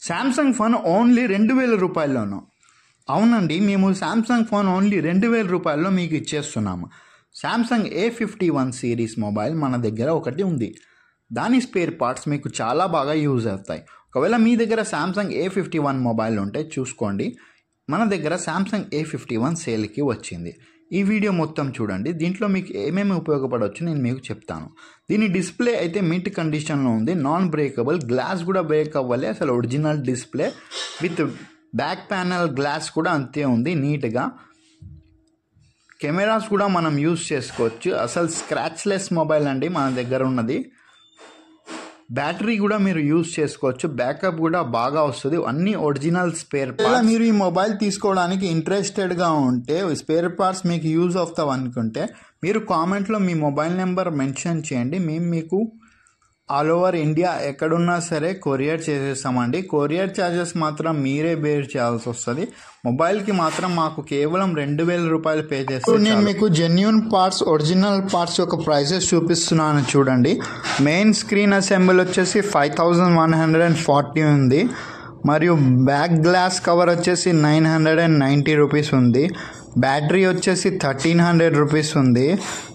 Samsung phone only 2000 రూపాయల్లోనూ. అవునండి, మేము Samsung phone only 2000 రూపాయల్లో మీకు ఇచ్చేస్తున్నాము. శాంసంగ్ A51 సిరీస్ మొబైల్ మన దగ్గర ఒకటి ఉంది. దాని స్పేర్ పార్ట్స్ మీకు చాలా బాగా యూజ్ అవుతాయి. ఒకవేళ మీ దగ్గర శాంసంగ్ A51 మొబైల్ ఉంటే చూసుకోండి. మన దగ్గర శాంసంగ్ A51 సేల్కి వచ్చింది. ఈ వీడియో మొత్తం చూడండి. దీంట్లో మీకు ఏమేమి ఉపయోగపడవచ్చు నేను మీకు చెప్తాను. దీని డిస్ప్లే అయితే మింట్ కండిషన్లో ఉంది. నాన్ బ్రేకబుల్, గ్లాస్ కూడా బ్రేక్ అవ్వాలి. అసలు original display with back panel glass కూడా అంతే ఉంది నీట్గా. కెమెరాస్ కూడా మనం యూజ్ చేసుకోవచ్చు. అసలు స్క్రాచ్లెస్ మొబైల్ అండి మన దగ్గర ఉన్నది. బ్యాటరీ కూడా మీరు యూజ్ చేసుకోవచ్చు. బ్యాకప్ కూడా బాగా వస్తుంది. అన్ని ఒరిజినల్ స్పేర్ పార్ట్స్. మీరు ఈ మొబైల్ తీసుకోవడానికి ఇంట్రెస్టెడ్గా ఉంటే, స్పేర్ పార్ట్స్ మీకు యూజ్ అవుతావు అనుకుంటే మీరు కామెంట్లో మీ మొబైల్ నెంబర్ మెన్షన్ చేయండి. మేము మీకు ఆల్ ఓవర్ ఇండియా ఎక్కడున్నా సరే కొరియర్ చేసేస్తామండి. కొరియర్ ఛార్జెస్ మాత్రం మీరే బేర్ చేయాల్సి వస్తుంది. మొబైల్కి మాత్రం మాకు కేవలం 2000 రూపాయలు పే చేస్తాం. నేను మీకు జెన్యూన్ పార్ట్స్, ఒరిజినల్ పార్ట్స్ యొక్క ప్రైసెస్ చూపిస్తున్నాను చూడండి. మెయిన్ స్క్రీన్ అసెంబుల్ వచ్చేసి 5140 ఉంది. మరియు బ్యాక్ గ్లాస్ కవర్ వచ్చేసి 990 రూపీస్ ఉంది. బ్యాటరీ వచ్చేసి 1300 రూపీస్ ఉంది.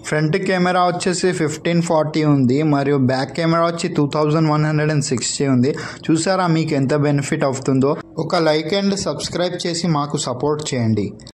ఫ్రంట్ కెమెరా వచ్చేసి 1540 ఉంది. మరియు బ్యాక్ కెమెరా వచ్చి 2160 ఉంది. చూసారా మీకు ఎంత బెనిఫిట్ అవుతుందో? ఒక లైక్ అండ్ సబ్స్క్రైబ్ చేసి మాకు సపోర్ట్ చేయండి.